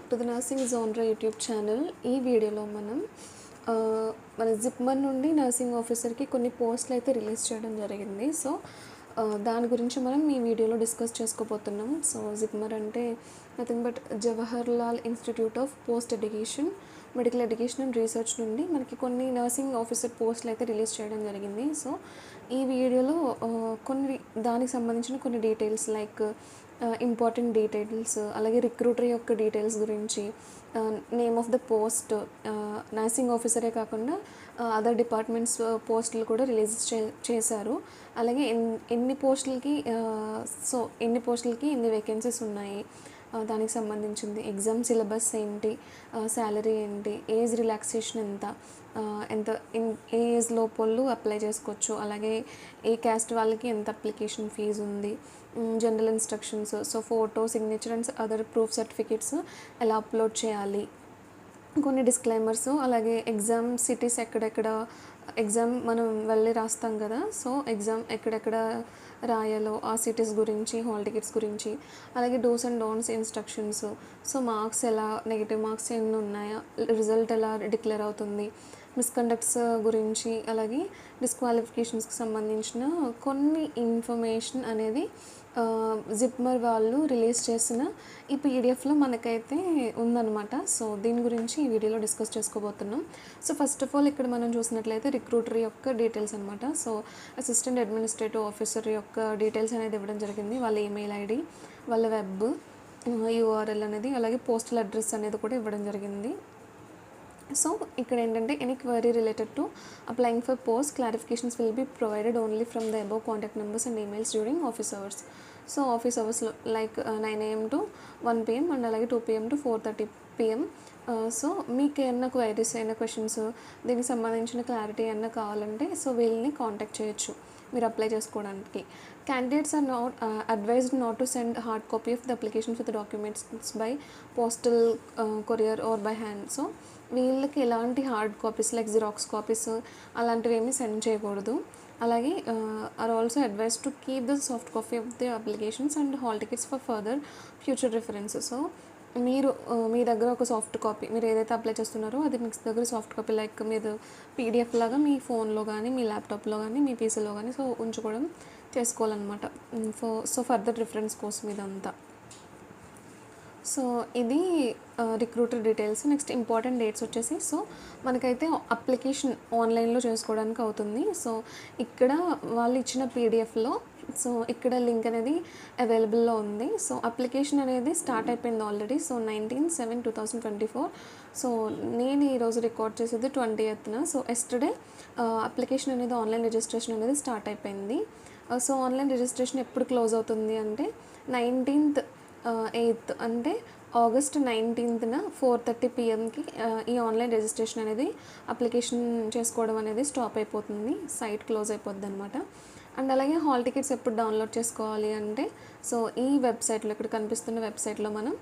Back to the nursing జోన్రా YouTube channel. ఈ వీడియోలో మనం మన జిప్మర్ నుండి నర్సింగ్ ఆఫీసర్కి కొన్ని పోస్టులు అయితే రిలీజ్ చేయడం జరిగింది. సో దాని గురించి మనం ఈ వీడియోలో డిస్కస్ చేసుకోబోతున్నాం. సో జిప్మర్ అంటే nothing but Jawaharlal institute of post education, medical education and research నుండి మనకి కొన్ని నర్సింగ్ ఆఫీసర్ పోస్టులు అయితే రిలీజ్ చేయడం జరిగింది. సో ఈ వీడియోలో కొన్ని దానికి సంబంధించిన కొన్ని డీటెయిల్స్ లైక్ ఇంపార్టెంట్ డీటెయిల్స్, అలాగే రిక్రూటర్ యొక్క డీటెయిల్స్ గురించి, name of the post, nursing ఆఫీసరే కాకుండా అదర్ డిపార్ట్మెంట్స్ పోస్టులు కూడా రిలీజ్ చేశారు. అలాగే ఎన్ని పోస్టులకి ఎన్ని వేకెన్సీస్ ఉన్నాయి, దానికి సంబంధించింది, ఎగ్జామ్ సిలబస్ ఏంటి, శాలరీ ఏంటి, ఏజ్ రిలాక్సేషన్ ఎంత ఏ ఏజ్ లోపల అప్లై చేసుకోవచ్చు, అలాగే ఏ క్యాస్ట్ వాళ్ళకి ఎంత అప్లికేషన్ ఫీజు ఉంది, general instructions, so photo, signature and other proof certificates ఎలా అప్లోడ్ చేయాలి, కొన్ని డిస్క్లైమర్స్, అలాగే ఎగ్జామ్ సిటీస్ ఎక్కడెక్కడ ఎగ్జామ్ మనం వెళ్ళి రాస్తాం కదా, సో ఎగ్జామ్ ఎక్కడెక్కడ రాయాలో ఆ సిటీస్ గురించి, హాల్ టికెట్స్ గురించి, అలాగే dos and don'ts instructions, so marks ఎలా, నెగిటివ్ మార్క్స్ ఎన్ని ఉన్నాయా, రిజల్ట్ ఎలా డిక్లేర్ అవుతుంది, మిస్కండక్ట్స్ గురించి, అలాగే డిస్క్వాలిఫికేషన్స్కి సంబంధించిన కొన్ని ఇన్ఫర్మేషన్ అనేది జిప్మర్ వాళ్ళు రిలీజ్ చేసిన ఈ పీడిఎఫ్లో మనకైతే ఉందన్నమాట. సో దీని గురించి ఈ వీడియోలో డిస్కస్ చేసుకోబోతున్నాం. సో ఫస్ట్ ఆఫ్ ఆల్ ఇక్కడ మనం చూసినట్లయితే రిక్రూటర్ యొక్క డీటెయిల్స్ అనమాట. సో అసిస్టెంట్ అడ్మినిస్ట్రేటివ్ ఆఫీసర్ యొక్క డీటెయిల్స్ అనేది ఇవ్వడం జరిగింది. వాళ్ళ ఈమెయిల్ ఐడి, వాళ్ళ వెబ్ యూఆర్ఎల్ అనేది, అలాగే పోస్టల్ అడ్రస్ అనేది కూడా ఇవ్వడం జరిగింది. సో ఇక్కడ ఏంటంటే any query related to applying for post clarifications will be provided only from the above contact numbers and emails during office hours. So office అవర్స్లో like 9 AM to 1 PM and అలాగే 2 PM to 4:30 PM. So మీకు ఏమన్నా queries, అయినా questions, దీనికి సంబంధించిన clarity ఏమన్నా కావాలంటే so వీళ్ళని కాంటాక్ట్ చేయొచ్చు మీరు అప్లై చేసుకోవడానికి. Candidates are not advised not to send hard copy of the applications with the documents by postal, courier or by hand. So వీళ్ళకి ఎలాంటి hard copies like Xerox copies అలాంటివి ఏమీ సెండ్ చేయకూడదు. అలాగే are also advise to keep the soft copy of the applications and hall tickets for further future reference. So మీరు మీ దగ్గర ఒక సాఫ్ట్ కాపీ, మీరు ఏదైతే అప్లై చేస్తున్నారో అది మీ దగ్గర సాఫ్ట్ కాపీ లైక్ మీరు పీడిఎఫ్ లాగా మీ ఫోన్లో కానీ, మీ ల్యాప్టాప్లో కానీ, మీ పీసీలో కానీ సో ఉంచుకోవడం చేసుకోవాలన్నమాట. సో ఫర్దర్ రిఫరెన్స్ కోసం ఇదంతా. సో ఇది recruiter details. Next important dates వచ్చేసి సో మనకైతే అప్లికేషన్ ఆన్లైన్లో చేసుకోవడానికి అవుతుంది. సో ఇక్కడ వాళ్ళు ఇచ్చిన పీడిఎఫ్లో సో ఇక్కడ లింక్ అనేది అవైలబుల్లో ఉంది. సో అప్లికేషన్ అనేది స్టార్ట్ అయిపోయింది ఆల్రెడీ. సో 19/7/2024. సో నేను ఈరోజు రికార్డ్ చేసేది 20th. సో ఎస్టర్డే అప్లికేషన్ అనేది ఆన్లైన్ రిజిస్ట్రేషన్ అనేది స్టార్ట్ అయిపోయింది. సో ఆన్లైన్ రిజిస్ట్రేషన్ ఎప్పుడు క్లోజ్ అవుతుంది అంటే 19th 8th అంటే August 19th 4:30 PMకి ఈ ఆన్లైన్ రిజిస్ట్రేషన్ అనేది అప్లికేషన్ చేసుకోవడం అనేది స్టాప్ అయిపోతుంది, సైట్ క్లోజ్ అయిపోద్ది అనమాట. అండ్ అలాగే హాల్ టికెట్స్ ఎప్పుడు డౌన్లోడ్ చేసుకోవాలి అంటే సో ఈ వెబ్సైట్లో, ఇక్కడ కనిపిస్తున్న వెబ్సైట్లో మనం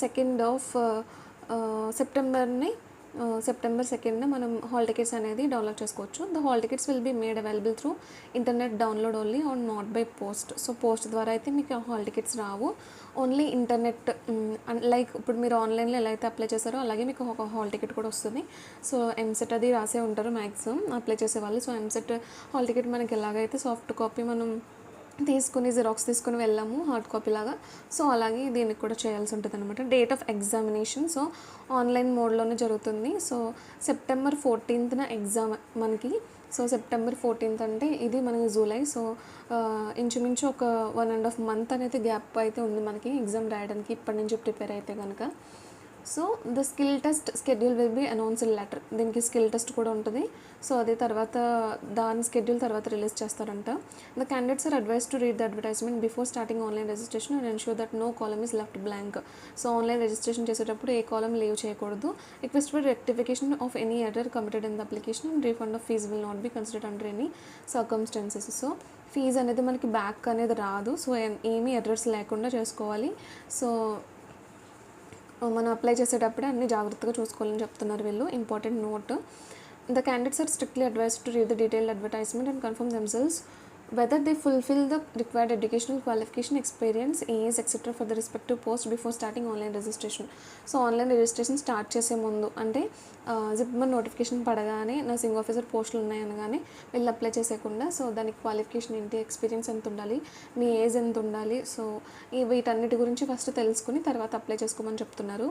2nd of September September 2nd మనం హాల్ టికెట్స్ అనేది డౌన్లోడ్ చేసుకోవచ్చు. The hall tickets will be made available through internet download only on not by post. So post ద్వారా అయితే మీకు హాల్ టికెట్స్ రావు, ఓన్లీ ఇంటర్నెట్. లైక్ ఇప్పుడు మీరు ఆన్లైన్లో ఎలా అయితే అప్లై చేస్తారో అలాగే మీకు ఒక హాల్ టికెట్ కూడా వస్తుంది. సో ఎంసెట్ అది రాసే ఉంటారు మ్యాక్సిమం అప్లై చేసేవాళ్ళు. సో ఎంసెట్ హాల్ టికెట్ మనకి ఎలాగైతే సాఫ్ట్ కాపీ మనం తీసుకుని జిరాక్స్ తీసుకుని వెళ్ళాము హార్డ్ కాపీ లాగా, సో అలాగే దీనికి కూడా చేయాల్సి ఉంటుంది అనమాట. Date of examination so online మోడ్లోనే జరుగుతుంది. సో September 14th ఎగ్జామ్ మనకి. సో September 14th అంటే ఇది మనకి జూలై. సో ఇంచుమించు ఒక 1.5 month అనేది గ్యాప్ అయితే ఉంది మనకి ఎగ్జామ్ రాయడానికి ఇప్పటి నుంచి ప్రిపేర్ అయితే కనుక. So the skill test schedule will be announced letter. దీనికి స్కిల్ టెస్ట్ కూడా ఉంటుంది. సో అది తర్వాత దాని స్కెడ్యూల్ తర్వాత రిలీజ్ చేస్తారంట. The candidates are advise to read the advertisement before starting online registration and ensure that no column is left blank. So online registration చేసేటప్పుడు ఏ కాలమ్ లీవ్ చేయకూడదు. Request for rectification of any error committed in the application and refund of fee will not be considered under any circumstances. So fee అనేది మనకి back అనేది రాదు. So ఏమీ errors లేకుండా చేసుకోవాలి. సో మనం అప్లై చేసేటప్పుడే అన్ని జాగ్రత్తగా చూసుకోవాలని చెప్తున్నారు వీళ్ళు. Important note, the candidates are strictly advised to read the detailed advertisement and confirm themselves whether they fulfill the required educational qualification, experience, age, etc. for the respective post before starting online registration. So online registration start చేసే ముందు అంటే JIPMER notification పడగానే nursing officer పోస్టులు ఉన్నాయనగానే వీళ్ళు apply చేసేయకుండా so దానికి qualification ఏంటి, experience ఎంత ఉండాలి, మీ ఏజ్ ఎంత ఉండాలి, సో వీటన్నిటి గురించి ఫస్ట్ తెలుసుకుని తర్వాత అప్లై చేసుకోమని చెప్తున్నారు.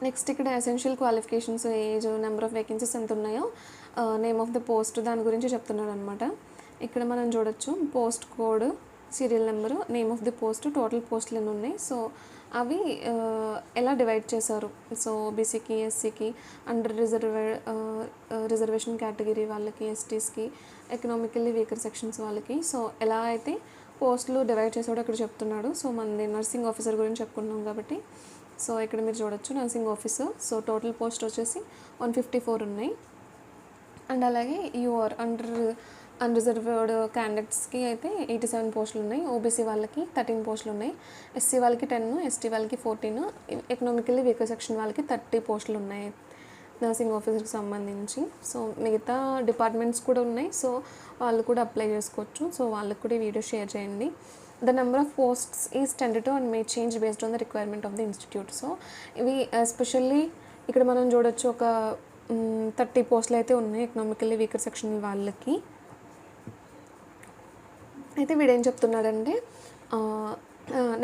నెక్స్ట్ ఇక్కడ essential qualifications, age, number of vacancies ఎంత ఉన్నాయో, నేమ్ ఆఫ్ ద పోస్ట్ దాని గురించి చెప్తున్నారు అనమాట. ఇక్కడ మనం చూడొచ్చు post code, serial number, name of the post, total పోస్టులు ఎన్ని ఉన్నాయి, సో అవి ఎలా డివైడ్ చేశారు, సో ఓబీసీకి, ఎస్సీకి, అండర్ రిజర్వేషన్ కేటగిరీ వాళ్ళకి, ఎస్టీస్కి, ఎకనామికల్లీ వీకర్ సెక్షన్స్ వాళ్ళకి, సో ఎలా అయితే పోస్టులు డివైడ్ చేసాడో ఇక్కడ చెప్తున్నాడు. సో మనది నర్సింగ్ ఆఫీసర్ గురించి చెప్పుకున్నాం కాబట్టి సో ఇక్కడ మీరు చూడొచ్చు nursing officer. So total post వచ్చేసి 154 ఉన్నాయి. అండ్ అలాగే యూఆర్ అన్రిజర్వ్డ్ క్యాండిడేట్స్కి అయితే 87 పోస్టులు ఉన్నాయి, ఓబీసీ వాళ్ళకి 13 పోస్టులు ఉన్నాయి, ఎస్సీ వాళ్ళకి 10, ఎస్టీ వాళ్ళకి 14, ఎకనామికల్లీ వీకర్ సెక్షన్ వాళ్ళకి 30 పోస్టులు ఉన్నాయి నర్సింగ్ ఆఫీసర్కి సంబంధించి. సో మిగతా డిపార్ట్మెంట్స్ కూడా ఉన్నాయి, సో వాళ్ళు కూడా అప్లై చేసుకోవచ్చు. సో వాళ్ళకి కూడా ఈ వీడియో షేర్ చేయండి. The number of posts is tentative and May change based on the requirement of the institute. So ఇవి ఎస్పెషల్లీ ఇక్కడ మనం చూడొచ్చు ఒక 30 పోస్టులు అయితే ఉన్నాయి ఎకనామికల్లీ వీకర్ సెక్షన్ వాళ్ళకి. అయితే వీడేం చెప్తున్నాడంటే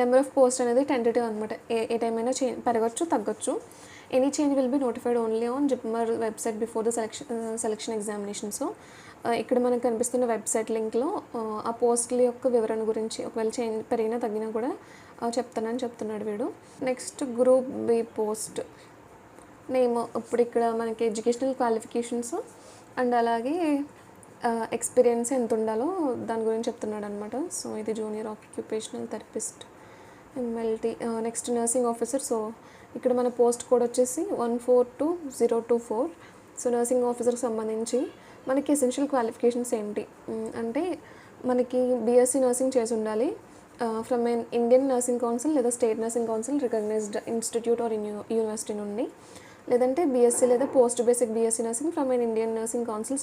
నెంబర్ ఆఫ్ పోస్ట్ అనేది టెంటేటివ్ అనమాట, ఏ టైం అయినా పెరగచ్చు తగ్గచ్చు. Any change will be notified only on JIPMER website before the selection examination. So ఇక్కడ మనకు కనిపిస్తున్న వెబ్సైట్ లింక్లో ఆ పోస్టుల యొక్క వివరణ గురించి ఒకవేళ చేంజ్ పెరిగినా తగ్గినా కూడా చెప్తానని చెప్తున్నాడు వీడు. Next group B post name, ఇప్పుడు ఇక్కడ మనకి ఎడ్యుకేషనల్ క్వాలిఫికేషన్స్ అండ్ అలాగే ఎక్స్పీరియన్స్ ఎంత ఉండాలో దాని గురించి చెప్తున్నాడు అనమాట. సో ఇది junior occupational therapist, MLT. Next nursing officer. So ఇక్కడ మన పోస్ట్ కోడ్ వచ్చేసి 142024. సో నర్సింగ్ ఆఫీసర్కి సంబంధించి మనకి ఎసెన్షియల్ క్వాలిఫికేషన్స్ ఏంటి అంటే మనకి బీఎస్సీ నర్సింగ్ చేసి ఉండాలి from an Indian nursing council లేదా state nursing council recognised institute or university నుండి, లేదంటే బీఎస్సీ లేదా post basic BSc nursing from an Indian nursing council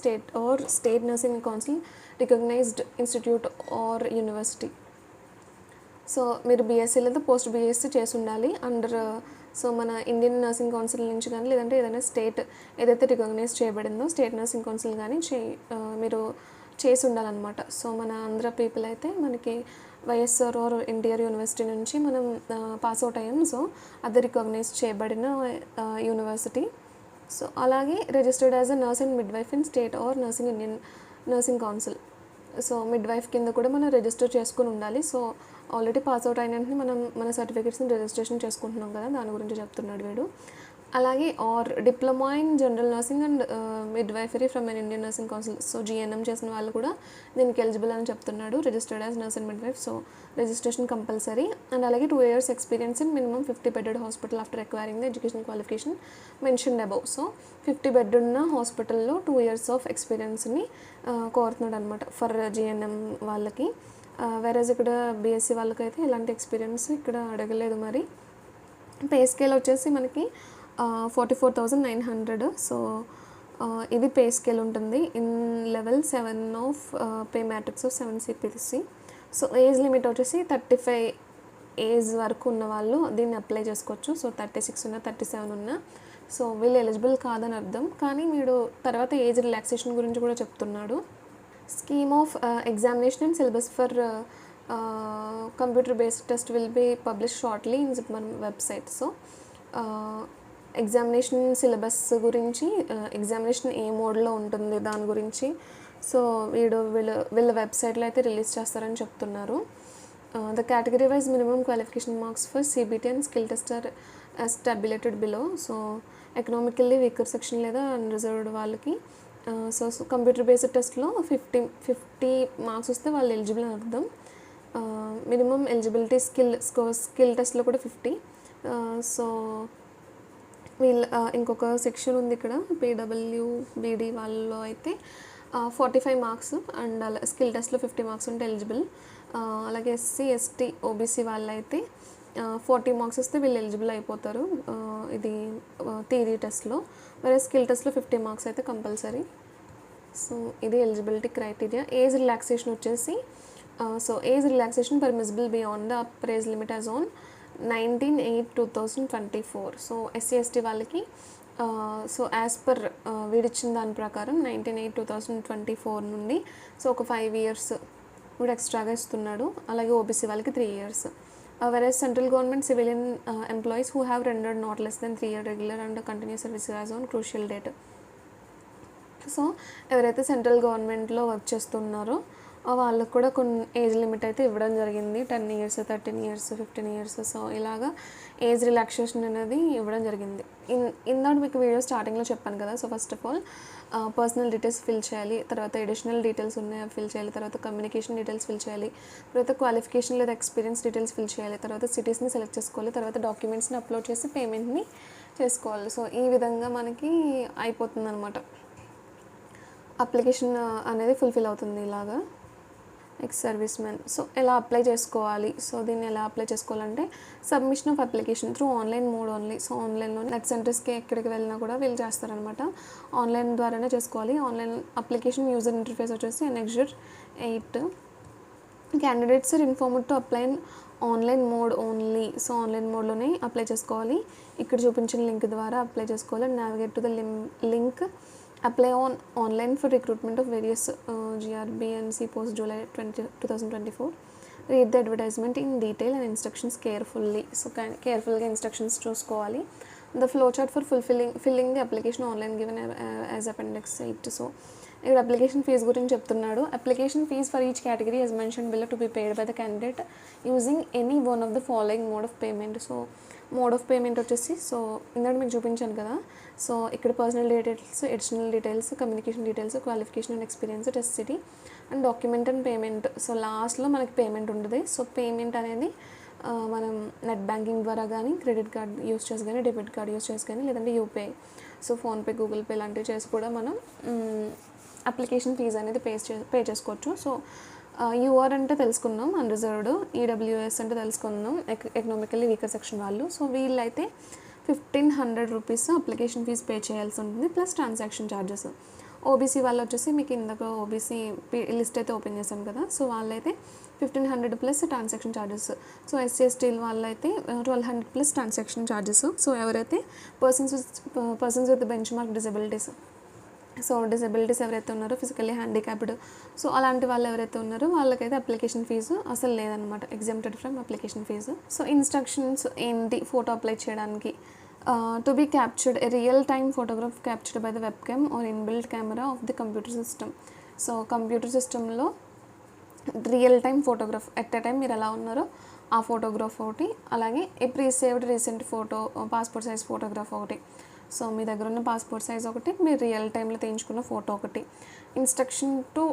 state nursing council recognised institute or university. So మీరు BSc లేదా post BSc చేసి ఉండాలి under so మన Indian nursing council నుంచి కానీ లేదంటే ఏదైనా స్టేట్ ఏదైతే రికగ్నైజ్ చేయబడిందో స్టేట్ నర్సింగ్ కౌన్సిల్ కానీ మీరు చేసి ఉండాలన్నమాట. సో మన ఆంధ్ర పీపుల్ అయితే మనకి వైఎస్ఆర్ ఆర్ ఎన్టీఆర్ యూనివర్సిటీ నుంచి మనం పాస్ అవుట్ అయ్యాం. సో అది రికగ్నైజ్ చేయబడిన యూనివర్సిటీ. సో అలాగే registered as a nurse and mid wife in state or nursing Indian nursing council. So mid wife కింద కూడా మనం రిజిస్టర్ చేసుకుని ఉండాలి. సో ఆల్రెడీ పాస్ అవుట్ అయిన వెంటనే మనం మన సర్టిఫికేట్స్ని రిజిస్ట్రేషన్ చేసుకుంటున్నాం కదా, దాని గురించి చెప్తున్నాడు వీడు. అలాగే or diploma in general nursing and midwifery from an Indian nursing council. So GNM చేసిన వాళ్ళు కూడా దీనికి ఎలిజిబుల్ అని చెప్తున్నాడు, registered as nurse and midwife. So registration compulsory. And అలాగే 2 years experience in minimum 50 bedded hospital after acquiring the education qualification mention above. So 50 bed ఉన్న హాస్పిటల్లో 2 years of ఎక్స్పీరియన్స్ని కోరుతున్నాడు అనమాట ఫర్ జిఎన్ఎం వాళ్ళకి. వేరేజ్ ఇక్కడ బీఎస్సీ వాళ్ళకైతే ఎలాంటి ఎక్స్పీరియన్స్ ఇక్కడ అడగలేదు. మరి పే స్కేల్ వచ్చేసి మనకి 44,900. సో ఇది పే స్కేల్ ఉంటుంది in level 7 of pay matrix of 7 CPC. So age limit వచ్చేసి 35 ఏజ్ వరకు ఉన్న వాళ్ళు దీన్ని అప్లై చేసుకోవచ్చు. సో 36 ఉన్న 37 ఉన్న సో వీళ్ళు ఎలిజిబుల్ కాదని అర్థం, కానీ వీడు తర్వాత ఏజ్ రిలాక్సేషన్ గురించి కూడా చెప్తున్నాడు. Scheme of examination and syllabus for computer based test will be publish shortly in JIPMER website. So examination syllabus గురించి, ఎగ్జామినేషన్ ఏ మోడ్లో ఉంటుంది దాని గురించి సో వీళ్ళ వెబ్సైట్లో అయితే రిలీజ్ చేస్తారని చెప్తున్నారు. The category wise minimum qualification marks for CBT and skill test are tabulated below. So economically weaker section లేదా అన్రిజర్వ్డ్ వాళ్ళకి సో కంప్యూటర్ బేస్డ్ టెస్ట్లో 50 మార్క్స్ వస్తే వాళ్ళు ఎలిజిబుల్ అని అర్థం. మినిమం ఎలిజిబిలిటీ స్కిల్ టెస్ట్లో కూడా 50. సో వీళ్ళ ఇంకొక సెక్షన్ ఉంది ఇక్కడ పీడబ్ల్యూబీడీ వాళ్ళలో అయితే 45 మార్క్స్ అండ్ అలా స్కిల్ టెస్ట్లో 50 మార్క్స్ ఉంటే ఎలిజిబుల్. అలాగే ఎస్సీ ఎస్టీ ఓబీసీ వాళ్ళైతే 40 మార్క్స్ వస్తే వీళ్ళు ఎలిజిబుల్ అయిపోతారు ఇది థియరీ టెస్ట్లో. వేరే స్కిల్ టెస్ట్లో 50 మార్క్స్ అయితే కంపల్సరీ. సో ఇది ఎలిజిబిలిటీ క్రైటీరియా. ఏజ్ రిలాక్సేషన్ వచ్చేసి so age relaxation permissible beyond the upper age limit as on 19/8/2024. So SC ST వాళ్ళకి సో యాజ్ పర్ వీడిచ్చిన దాని ప్రకారం 19/8/2024 నుండి సో ఒక 5 years వీడు ఎక్స్ట్రాగా ఇస్తున్నాడు. అలాగే ఓబీసీ వాళ్ళకి 3 years. Whereas central government civilian employees who have rendered not less than 3 year regular and continuous service as on crucial date. So ఎవరైతే సెంట్రల్ గవర్నమెంట్లో వర్క్ చేస్తున్నారో వాళ్ళకు కూడా కొన్ని ఏజ్ లిమిట్ అయితే ఇవ్వడం జరిగింది. 10 years, 13 years, 15 years. సో ఇలాగా ఏజ్ రిలాక్సేషన్ అనేది ఇవ్వడం జరిగింది. ఇందాక మీకు వీడియో స్టార్టింగ్లో చెప్పాను కదా. So first of all personal details fill చేయాలి, తర్వాత ఎడిషనల్ డీటెయిల్స్ ఉన్నాయి ఫిల్ చేయాలి, తర్వాత కమ్యూనికేషన్ డీటెయిల్స్ ఫిల్ చేయాలి, తర్వాత క్వాలిఫికేషన్ లేదా ఎక్స్పీరియన్స్ డీటెయిల్స్ ఫిల్ చేయాలి, తర్వాత సిటీస్ని సెలెక్ట్ చేసుకోవాలి, తర్వాత డాక్యుమెంట్స్ని అప్లోడ్ చేసి పేమెంట్ని చేసుకోవాలి. సో ఈ విధంగా మనకి అయిపోతుంది అనమాట. అప్లికేషన్ అనేది ఫుల్ఫిల్ అవుతుంది ఇలాగా. Ex service man. సో ఎలా అప్లై చేసుకోవాలి? సో దీన్ని ఎలా అప్లై చేసుకోవాలంటే submission of application through online mode only. So ఆన్లైన్లో నెట్ సెంటర్స్కి ఎక్కడికి వెళ్ళినా కూడా వీళ్ళు చేస్తారనమాట. ఆన్లైన్ ద్వారానే చేసుకోవాలి. ఆన్లైన్ అప్లికేషన్ యూజర్ ఇంటర్ఫేస్ వచ్చేసి Annexure 8. Candidates are informed to apply in online mode only. So online మోడ్లోనే అప్లై చేసుకోవాలి. ఇక్కడ చూపించిన లింక్ ద్వారా అప్లై చేసుకోవాలి. Navigate to the link apply on online for recruitment of various GRBNC post July 2024. Read the advertisement in detail and instructions carefully. So carefully instructions చూసుకోవాలి. The flow chart for filling the application online given as appendix 8. So ఇక్కడ application fee గురించి చెప్తున్నాడు. Application fee for each category as mentioned below to be paid by the candidate using any one of the following mode of payment. So mode of payment వచ్చేసి so ఇందాక మీకు చూపించాను కదా. So ఇక్కడ personal details, additional details, communication details, qualification and experience, test city and document and payment. So లాస్ట్లో మనకి payment ఉంటుంది. So payment అనేది మనం నెట్ బ్యాంకింగ్ ద్వారా కానీ, క్రెడిట్ కార్డ్ యూస్ చేసి కానీ, డెబిట్ కార్డ్ యూస్ చేసి కానీ, లేదంటే UPI, so PhonePe, Google pay లాంటివి చేసి కూడా మనం అప్లికేషన్ ఫీజ్ అనేది పే చేసుకోవచ్చు. సో యూఆర్ అంటే తెలుసుకున్నాం, అన్రిజర్వ్డ్. ఈడబ్ల్యూఎస్ అంటే తెలుసుకున్నాం, ఎకనామికల్లీ వీకర్ సెక్షన్ వాళ్ళు. సో వీళ్ళైతే 1500 rupees అప్లికేషన్ ఫీజ్ పే చేయాల్సి ఉంటుంది, ప్లస్ ట్రాన్సాక్షన్ ఛార్జెస్. ఓబీసీ వాళ్ళు వచ్చేసి మీకు ఇందాక ఓబీసీ లిస్ట్ అయితే ఓపెన్ చేశాం కదా. సో వాళ్ళైతే 1500 plus transaction charges. So SC ST వాళ్ళైతే 1200 ప్లస్ ట్రాన్సాక్షన్ ఛార్జెస్. సో ఎవరైతే persons with bench mark disabilities, so disabilities ఎవరైతే ఉన్నారో, ఫిజికల్లీ హ్యాండిక్యాప్డ్, సో అలాంటి వాళ్ళు ఎవరైతే ఉన్నారో వాళ్ళకైతే అప్లికేషన్ ఫీజు అసలు లేదనమాట, exempted from application fee. So instructions ఏంటి ఫోటో అప్లై చేయడానికి? To be captured a real time photograph captured by the webcam or inbuilt camera of the computer system. So computer సిస్టంలో real time photograph, at a time మీరు ఎలా ఉన్నారో ఆ photograph ఒకటి, అలాగే a presaved recent photo, passport size photograph ఒకటి. So మీ దగ్గర ఉన్న పాస్పోర్ట్ సైజ్ ఒకటి, మీరు రియల్ టైంలో తీయించుకున్న ఫోటో ఒకటి. ఇన్స్ట్రక్షన్ టు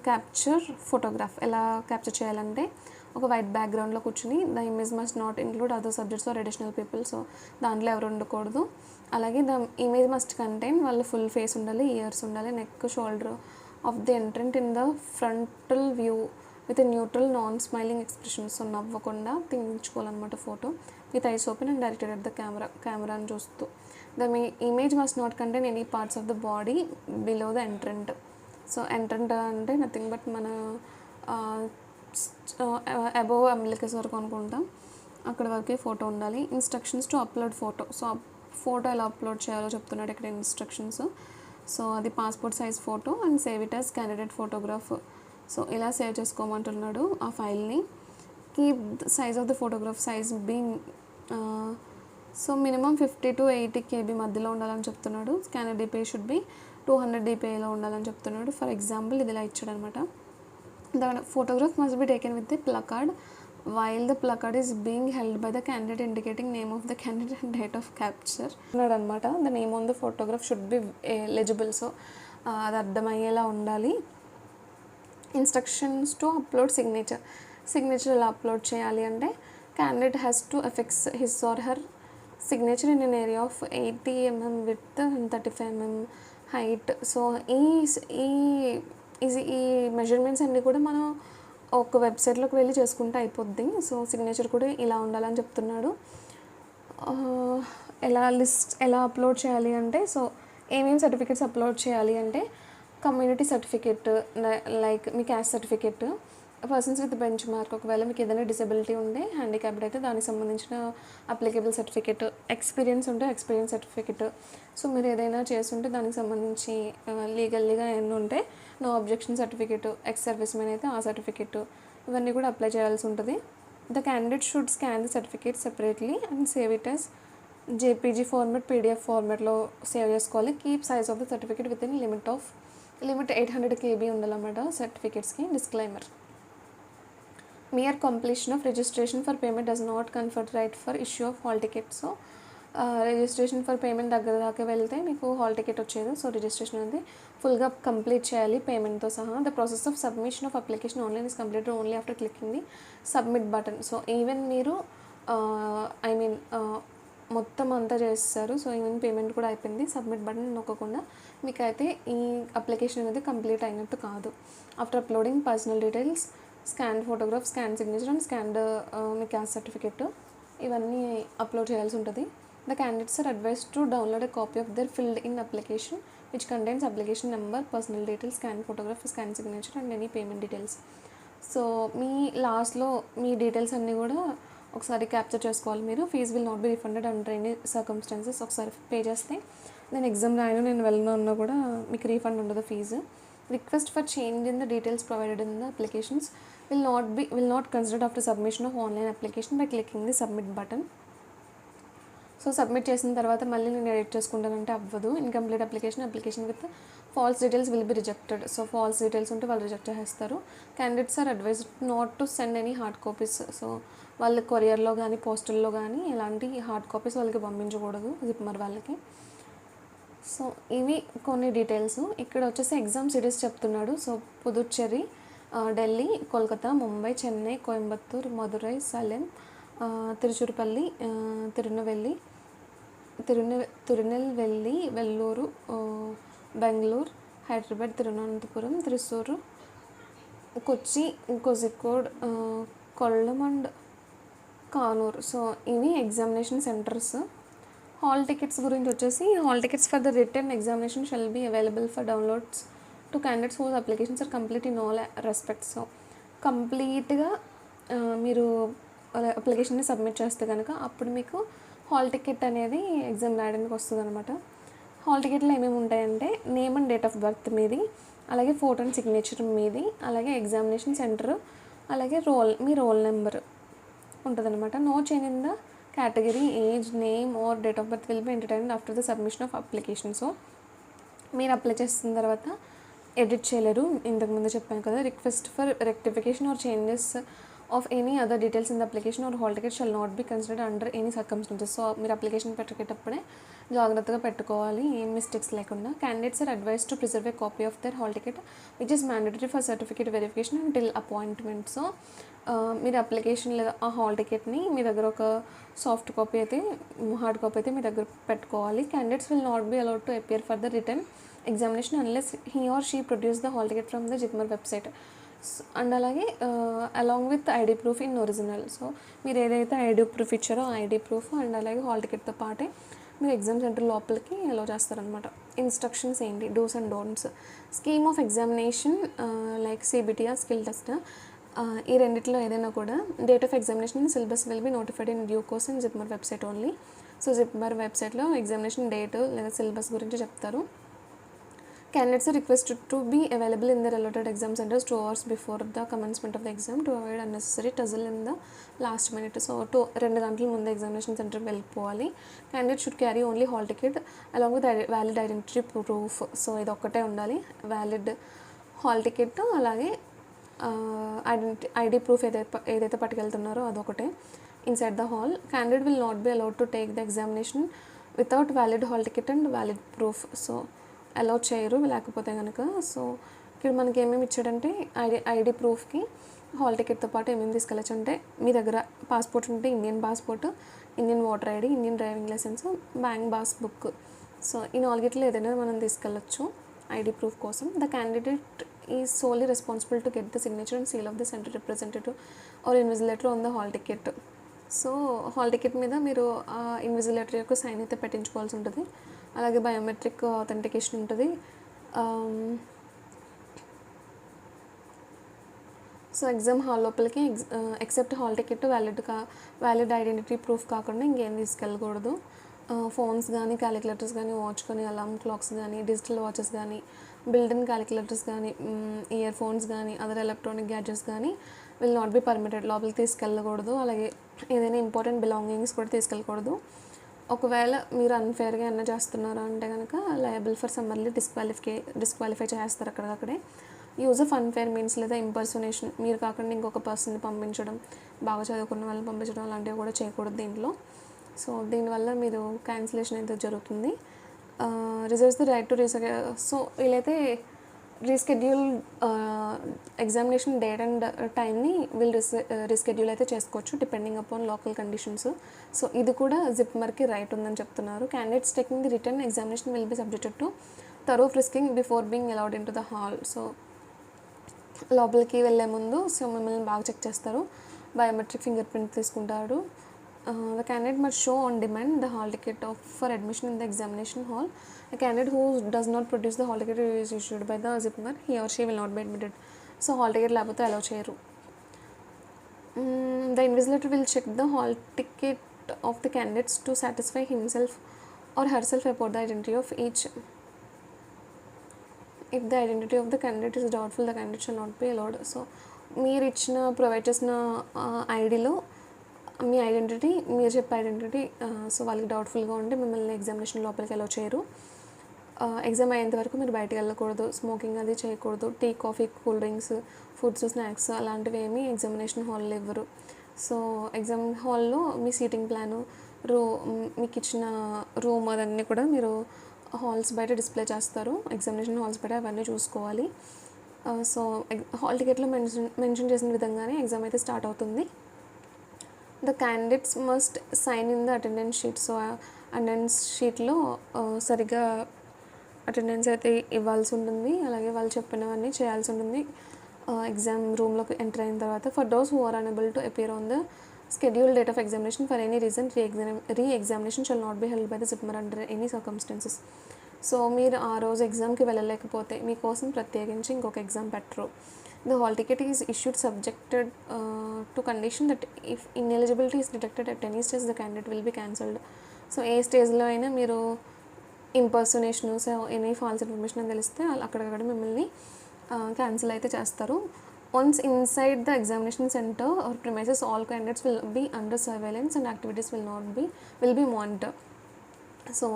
క్యాప్చర్ ఫోటోగ్రాఫ్ ఎలా క్యాప్చర్ చేయాలంటే ఒక వైట్ బ్యాక్గ్రౌండ్లో కూర్చుని the image must not include other subjects or additional people. So దాంట్లో ఎవరు ఉండకూడదు. అలాగే ద ఇమేజ్ మస్ట్ కంటైన్ వాళ్ళ ఫుల్ ఫేస్ ఉండాలి, ఇయర్స్ ఉండాలి, neck, shoulder of the entrant in the frontal view with neutral non smiling expression. So నవ్వకుండా తీయించుకోవాలన్నమాట photo, with eyes open and directed at the కెమెరాని చూస్తూ. The image must not contain any parts of the body below the entrant. So entrant అంటే nothing but మన above umbilicus వరకు అనుకుంటాం, అక్కడ వరకే ఫోటో ఉండాలి. Instructions to upload photo. So photo ఎలా అప్లోడ్ చేయాలో చెప్తున్నాడు ఇక్కడ ఇన్స్ట్రక్షన్స్. సో అది passport size photo and save it as candidate photograph. So ఇలా సేవ్ చేసుకోమంటున్నాడు ఆ ఫైల్ని. Keep the size of the photograph size being so minimum 50 to 80 KB మధ్యలో ఉండాలని చెప్తున్నాడు. స్కానర్ DPI షుడ్ బి 200 DPIలో ఉండాలని చెప్తున్నాడు. ఫర్ ఎగ్జాంపుల్ ఇది ఇలా ఇచ్చాడు అనమాట. The photograph must be taken with the placard while the placard is being held by the candidate indicating name of the candidate and date of capture అన్నాడు అనమాట. The name on the photograph should be eligible. So అది అర్థమయ్యేలా ఉండాలి. Instructions to upload signature ఎలా upload చేయాలి అంటే candidate has to affix his or her signature in an area of 80 mm width and 35 mm height. So ఈ measurements అన్నీ కూడా మనం ఒక వెబ్సైట్లోకి వెళ్ళి చేసుకుంటే అయిపోద్ది. సో సిగ్నేచర్ కూడా ఇలా ఉండాలని చెప్తున్నాడు. ఎలా అప్లోడ్ చేయాలి అంటే సో ఏమేమి సర్టిఫికేట్స్ అప్లోడ్ చేయాలి అంటే కమ్యూనిటీ సర్టిఫికేట్, లైక్ మీ caste certificate, persons with benchmark, ఒకవేళ మీకు ఏదైనా డిసెబిలిటీ ఉంటే హ్యాండిక్యాప్డ్ అయితే దానికి సంబంధించిన అప్లికేబుల్ సర్టిఫికేట్, ఎక్స్పీరియన్స్ ఉంటే ఎక్స్పీరియన్స్ సర్టిఫికేట్. సో మీరు ఏదైనా చేస్తుంటే దానికి సంబంధించి లీగల్లీగా ఏమైనా ఉంటే no objection certificate, ex servicemen అయితే ఆ సర్టిఫికేట్, ఇవన్నీ కూడా అప్లై చేయాల్సి ఉంటుంది. The candidate should scan the certificate separately and save it as JPG format, PDF ఫార్మాట్లో సేవ్ చేసుకోవాలి. Keep size of the certificate within limit 800 KB ఉండాలన్నమాట సర్టిఫికేట్స్కి. Disclaimer: mere completion of registration for payment does not confer right for issue of hall ticket. So registration for payment దగ్గర దాకా వెళ్తే మీకు hall ticket వచ్చేది. So registration అనేది ఫుల్గా complete చేయాలి పేమెంట్తో సహా. The process of submission of application online is completed only after clicking the submit button. So even మీరు మొత్తం అంతా చేస్తారు. సో ఈవెన్ పేమెంట్ కూడా అయిపోయింది, సబ్మిట్ బటన్ నొక్కకుండా మీకైతే ఈ అప్లికేషన్ అనేది కంప్లీట్ అయినట్టు కాదు. After uploading personal details, scan photograph, scan signature and scanned మీ క్యాస్ట్ సర్టిఫికేట్, ఇవన్నీ అప్లోడ్ చేయాల్సి ఉంటుంది. The candidates are advised to download a copy of their filled in application which contains application number, personal details, scan photograph, scan signature and any payment details. So మీ లాస్ట్లో మీ details అన్నీ కూడా ఒకసారి capture చేసుకోవాలి మీరు. Fee will not be refunded under any circumstances. ఒకసారి pay చేస్తే నేను ఎగ్జామ్ రాయను, నేను వెళ్ళను అన్నా కూడా మీకు రీఫండ్ ఉండదు fee. Request for change in the details provided in the applications will not considered after submission of online application by clicking the submit button. So submit చేసిన తర్వాత మళ్ళీ నేను ఎడిట్ చేసుకుంటానంటే అవ్వదు. Incomplete application with false details will be rejected. So false details ఉంటే వాళ్ళు reject చేస్తారు. Candidates are advised not to send any hard copies. So వాళ్ళు కొరియర్లో కానీ పోస్టల్లో కానీ ఎలాంటి హార్డ్ కాపీస్ వాళ్ళకి పంపించకూడదు, జిప్మర్ వాళ్ళకి. సో ఇవి కొన్ని డీటెయిల్స్. ఇక్కడ వచ్చేసి ఎగ్జామ్ సిటీస్ చెప్తున్నాడు. So Puducherry, Delhi, Kolkata, Mumbai, Chennai, Coimbatore, Madurai, Salem, Tiruchirappalli, Tirunelveli, Vellore, Bengaluru, Hyderabad, Thiruvananthapuram, Thrissur, Kochi, Kozhikode, Kollam and Kannur. So ఇవి ఎగ్జామినేషన్ సెంటర్స్. హాల్ టికెట్స్ గురించి వచ్చేసి hall tickets for the written examination shall be available for downloads to candidates whose applications are complete in all respects. So కంప్లీట్గా మీరు అప్లికేషన్ని submit చేస్తే కనుక అప్పుడు మీకు హాల్ టికెట్ అనేది ఎగ్జామ్ రాయడానికి వస్తుంది అనమాట. హాల్ టికెట్లో ఏమేమి ఉంటాయంటే name and date of birth మీది, అలాగే ఫోటో అండ్ సిగ్నేచర్ మీది, అలాగే ఎగ్జామినేషన్ సెంటర్, అలాగే మీ రోల్ నెంబర్ ఉంటుంది అనమాట. No change in the category, age, name or date of birth will be entertained after the submission of application. So మీరు apply చేసిన తర్వాత ఎడిట్ చేయలేరు, ఇంతకుముందు చెప్పాను కదా. Request for rectification or changes of any other details in the application or hall ticket shall not be considered under any circumstances. So మీరు application పెట్టేటప్పుడే జాగ్రత్తగా పెట్టుకోవాలి, ఏం మిస్టేక్స్ లేకుండా. Candidates are advise to preserve a copy of their hall ticket which is mandatory for certificate verification until appointment. So మీరు application లేదా ఆ hall టికెట్ని మీ దగ్గర ఒక సాఫ్ట్ కాపీ అయితే, హార్డ్ కాపీ అయితే మీ దగ్గర పెట్టుకోవాలి. Candidates will not be allowed to appear for the written examination unless he or she produce the hall ticket from the JIPMER website and అలాగే along with ID proof in original. So మీరు ఏదైతే ID proof ఇచ్చారో ID proof and అలాగే hall టికెట్తో పాటే మీరు exam centre లోపలికి allow చేస్తారనమాట. ఇన్స్ట్రక్షన్స్ ఏంటి, dos and don'ts. Scheme of examination like CBT or skill test, ఈ రెండిట్లో ఏదైనా కూడా date of examination syllabus will be notified in due course in JIPMER website only. So JIPMER వెబ్సైట్లో ఎగ్జామినేషన్ డేట్ లేదా syllabus గురించి చెప్తారు. Candidates are requested to be available in their allotted exam centers 2 hours before the commencement of the exam to avoid unnecessary tussle in the last minute. So 2 గంటల ముందు examination సెంటర్కి వెళ్ళిపోవాలి. Candidate should carry only hall ticket along with valid identity proof. So ఇది ఒక్కటే ఉండాలి, valid hall ticket అలాగే ID proof ఏదైతే పట్టుకెళ్తున్నారో అదొకటే inside the hall. Candidate will not be allowed to take the examination without valid hall ticket and valid proof. So allow చేయరు లేకపోతే కనుక. So ఇక్కడ మనకి ఏమేమి ఇచ్చాడంటే ఐడి ప్రూఫ్కి హాల్ టికెట్తో పాటు ఏమేమి తీసుకెళ్ళచ్చు అంటే మీ దగ్గర పాస్పోర్ట్ ఉంటే Indian passport, Indian voter ID, Indian driving licence, bank passbook. So ఈ 4 ఏదైనా మనం తీసుకెళ్ళచ్చు ఐడి ప్రూఫ్ కోసం. The candidate is solely responsible to get the signature and seal of the centre representative or invigilator on the hall ticket. So hall ticket మీద మీరు invigilator యొక్క sign అయితే పెట్టించుకోవాల్సి ఉంటుంది. అలాగే బయోమెట్రిక్ అథెంటికేషన్ ఉంటుంది. సో ఎగ్జామ్ హాల్ లోపలికి except hall ticket valid identity proof కాకుండా ఇంకేం తీసుకెళ్ళకూడదు. ఫోన్స్ కానీ, క్యాలిక్యులేటర్స్ కానీ, వాచ్ కానీ, అలార్మ్ క్లాక్స్ కానీ, డిజిటల్ వాచెస్ కానీ, బిల్ట్-ఇన్ క్యాలిక్యులేటర్స్ కానీ, ఇయర్ ఫోన్స్ కానీ, అదర్ ఎలక్ట్రానిక్ గ్యాడ్జెట్స్ కానీ విల్ నాట్ బి పర్మిటెడ్. లోపలికి తీసుకెళ్ళకూడదు. అలాగే ఏదైనా ఇంపార్టెంట్ బిలాంగింగ్స్ కూడా తీసుకెళ్ళకూడదు. ఒకవేళ మీరు అన్ఫేర్గా ఏమైనా చేస్తున్నారా అంటే కనుక లయబుల్ ఫర్ సమ్మర్లీ డిస్క్వాలిఫై చేస్తారు అక్కడికక్కడే. యూజ్ ఆఫ్ అన్ఫేర్ మీన్స్ లేదా ఇంపర్సనేషన్, మీరు కాకుండా ఇంకొక పర్సన్ని పంపించడం, బాగా చదువుకున్న వాళ్ళని పంపించడం అలాంటివి కూడా చేయకూడదు దీంట్లో. సో దీనివల్ల మీరు క్యాన్సిలేషన్ అయితే జరుగుతుంది. Reserves the right to so వీళ్ళైతే రీస్కెడ్యూల్ ఎగ్జామినేషన్ డేట్ అండ్ టైంని వీళ్ళు రీస్కెడ్యూల్ అయితే చేసుకోవచ్చు depending upon local conditions. So ఇది కూడా జిప్మర్కి రైట్ ఉందని చెప్తున్నారు. Candidates taking the written examination will be subjected to thorough frisking before being allowed in to the hall. So లోపలికి వెళ్ళే ముందు సో మిమ్మల్ని బాగా చెక్ చేస్తారు. బయోమెట్రిక్ ఫింగర్ ప్రింట్ తీసుకుంటారు. The candidate must show on demand the hall ticket for admission in the examination hall. A candidate who does not produce the hall ticket is issued by the JIPMER. He or she will not be admitted. So hall ticket లేకపోతే allow చేయరు. The invigilator will check the hall ticket of the candidates to satisfy himself or herself about the identity of each. If the identity of the candidate is doubtful, the candidate shall not be allowed. So మీరు provide చేసిన ఐడిలో మీ identity, మీరు చెప్పే identity so వాళ్ళకి డౌట్ఫుల్గా ఉంటే మిమ్మల్ని examination లోపలికి allow చేయరు. Exam అయ్యేంత వరకు మీరు బయటకు వెళ్ళకూడదు, స్మోకింగ్ అది చేయకూడదు. Tea, coffee, cool drinks, foods, snacks అలాంటివి ఏమీ ఎగ్జామినేషన్ హాల్లో ఇవ్వరు. సో ఎగ్జామ్ హాల్లో మీ సీటింగ్ ప్లాను, మీకు ఇచ్చిన రూమ్ అదన్నీ కూడా మీరు హాల్స్ బయట డిస్ప్లే చేస్తారు. ఎగ్జామినేషన్ హాల్స్ బయట అవన్నీ చూసుకోవాలి. సో హాల్ టికెట్లో మెన్షన్ చేసిన విధంగానే ఎగ్జామ్ అయితే స్టార్ట్ అవుతుంది. The candidates must sign in the attendance sheet. So attendance షీట్లో సరిగ్గా అటెండెన్స్ అయితే ఇవ్వాల్సి ఉంటుంది. అలాగే వాళ్ళు చెప్పినవన్నీ చేయాల్సి ఉంటుంది ఎగ్జామ్ రూమ్లోకి ఎంటర్ అయిన తర్వాత. For those who are unable to appear on the scheduled date of examination for any reason, re-examination shall not be held by the JIPMER under any circumstances. So మీరు ఆ రోజు ఎగ్జామ్కి వెళ్ళలేకపోతే మీకోసం ప్రత్యేకించి ఇంకొక ఎగ్జామ్ పెట్టరు. The hall ticket is issued subjected to condition that if ineligibility is detected at any stage, the candidate will be cancelled. So ఏ స్టేజ్లో అయినా మీరు impersonation, so any false information అని తెలిస్తే అక్కడక్కడ మిమ్మల్ని క్యాన్సిల్ అయితే చేస్తారు. Once inside the examination center or premises, all candidates will be under surveillance and activities will be monitored. So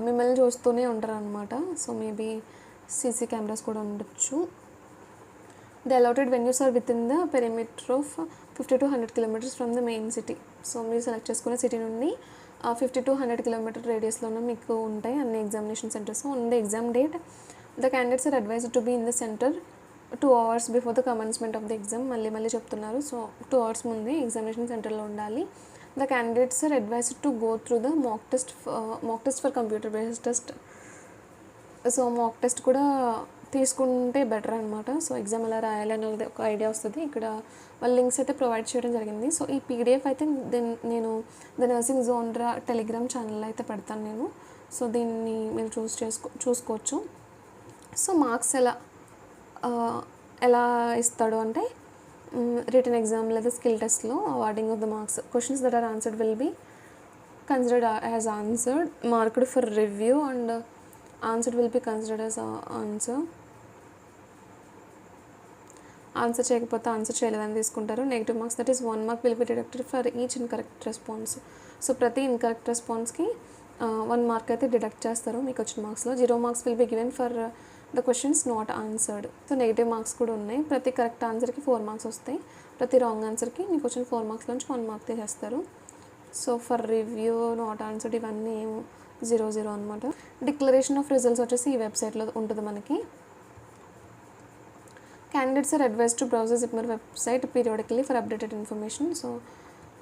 మిమ్మల్ని చూస్తూనే ఉంటారు అనమాట. సో మేబీ సీసీ కెమెరాస్ కూడా ఉండొచ్చు. The allotted venues are within the perimeter of 50 to 100 kilometers from the main city. So మీరు select చేసుకున్న city నుండి 50 to 100 kilometer రేడియస్లోనే మీకు ఉంటాయి అన్ని examination centres. On the exam date the candidates are advised to be in the centre 2 hours before the commencement of the exam. మళ్ళీ చెప్తున్నారు. So 2 hours ముందే ఎగ్జామినేషన్ సెంటర్లో ఉండాలి. The candidates are advised to go through the mock test for computer based test. So mock test కూడా తీసుకుంటే better అనమాట. So exam ఎలా రాయాలి అనేది ఒక ఐడియా వస్తుంది. ఇక్కడ వాళ్ళ లింక్స్ అయితే ప్రొవైడ్ చేయడం జరిగింది. సో ఈ పీడిఎఫ్ అయితే నేను ద నర్సింగ్ జోన్ టెలిగ్రామ్ ఛానల్లో అయితే పెడతాను నేను. సో దీన్ని మీరు చూసుకోవచ్చు. సో మార్క్స్ ఎలా ఇస్తాడు అంటే రిటన్ ఎగ్జామ్ లేదా స్కిల్ టెస్ట్లో awarding of the marks. Questions that are answered will be considered as answered, marked for review and answered will be considered as answer చేయకపోతే ఆన్సర్ చేయలేదని తీసుకుంటారు. Negative marks that is 1 mark will be deducted for each incorrect response. So ప్రతి incorrect రెస్పాన్స్కి 1 mark అయితే deduct చేస్తారు మీకు వచ్చిన మార్క్స్లో. 0 marks will be given for the questions not answered. So negative marks కూడా ఉన్నాయి. ప్రతి కరెక్ట్ ఆన్సర్కి 4 marks వస్తాయి. ప్రతి రాంగ్ ఆన్సర్కి మీకు వచ్చిన 4 marks నుంచి 1 mark తీసేస్తారు. So for review, not answered ఇవన్నీ 0 అనమాట. డిక్లరేషన్ ఆఫ్ రిజల్ట్స్ వచ్చేసి ఈ వెబ్సైట్లో ఉంటుంది మనకి. Candidates are advised to browse the JIPMER website periodically for updated information. So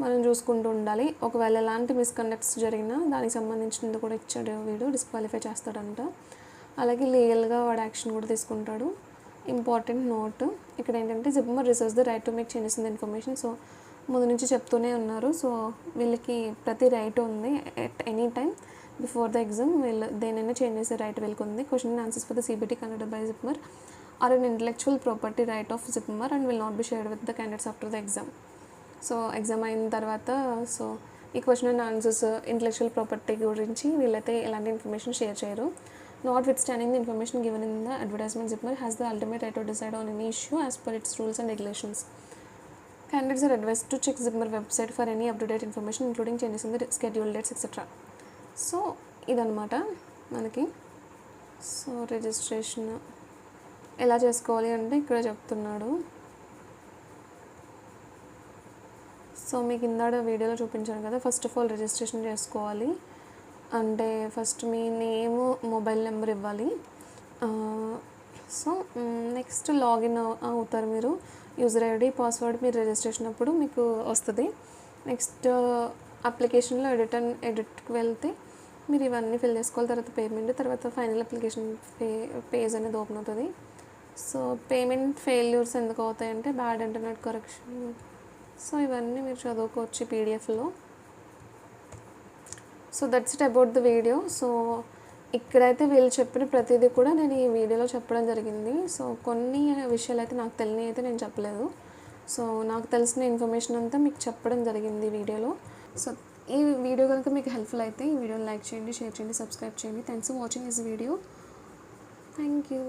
మనం చూసుకుంటూ ఉండాలి. ఒకవేళ ఎలాంటి మిస్కండక్ట్స్ జరిగినా దానికి సంబంధించినది కూడా ఇచ్చాడు వీడు, డిస్క్వాలిఫై చేస్తాడంట. అలాగే లీగల్గా వాడు యాక్షన్ కూడా తీసుకుంటాడు. ఇంపార్టెంట్ నోట్ ఇక్కడ ఏంటంటే JIPMER reserves the right to make changes in the information. So ముందు నుంచి చెప్తూనే ఉన్నారు. సో వీళ్ళకి ప్రతి రైట్ ఉంది. At any time before the exam వీళ్ళు దేనైనా చేంజ్ చేసే రైట్ వీళ్ళకి ఉంది. Question and answers for the CBT conducted by JIPMER are an intellectual property right of JIPMER and will not be shared with the candidates after the exam. So exam అయిన తర్వాత so ఈ question and answers intellectual property గురించి వీళ్ళైతే ఎలాంటి information share చేయరు. Not with standing the information given in the advertisement JIPMER has the ultimate right to decide on any issue as per it's rules and regulations. Candidates are advised to check JIPMER website for any up-to-date information including changes in the schedule dates etc. So ఇదన్నమాట మనకి. So registration ఎలా చేసుకోవాలి అంటే ఇక్కడ చెప్తున్నాడు. So మీకు ఇందాక వీడియోలో చూపించాను కదా, ఫస్ట్ ఆఫ్ ఆల్ రిజిస్ట్రేషన్ చేసుకోవాలి అంటే ఫస్ట్ మీ నేమ్ మొబైల్ నెంబర్ ఇవ్వాలి. సో నెక్స్ట్ లాగిన్ అవుతారు మీరు. యూజర్ ఐడి పాస్వర్డ్ మీరు రిజిస్ట్రేషన్ అప్పుడు మీకు వస్తుంది. నెక్స్ట్ అప్లికేషన్లో ఎడిట్కి వెళ్తే మీరు ఇవన్నీ ఫిల్ చేసుకోవాలి. తర్వాత పేమెంట్, తర్వాత ఫైనల్ అప్లికేషన్ పేజ్ అనేది ఓపెన్ అవుతుంది. సో పేమెంట్ ఫెయిల్యూర్స్ ఎందుకు అవుతాయంటే బ్యాడ్ ఇంటర్నెట్ కరెక్షన్. సో ఇవన్నీ మీరు చదువుకోవచ్చు పీడిఎఫ్లో. So that's it about the video. So ఇక్కడైతే వీళ్ళు చెప్పిన ప్రతిదీ కూడా నేను ఈ వీడియోలో చెప్పడం జరిగింది. సో కొన్ని విషయాలు అయితే నాకు తెలియని అయితే నేను చెప్పలేదు. సో నాకు తెలిసిన ఇన్ఫర్మేషన్ అంతా మీకు చెప్పడం జరిగింది ఈ వీడియోలో. సో ఈ వీడియో కనుక మీకు హెల్ప్ఫుల్ అయితే ఈ వీడియోని లైక్ చేయండి, షేర్ చేయండి, సబ్స్క్రైబ్ చేయండి. Thanks for watching this video. Thank you.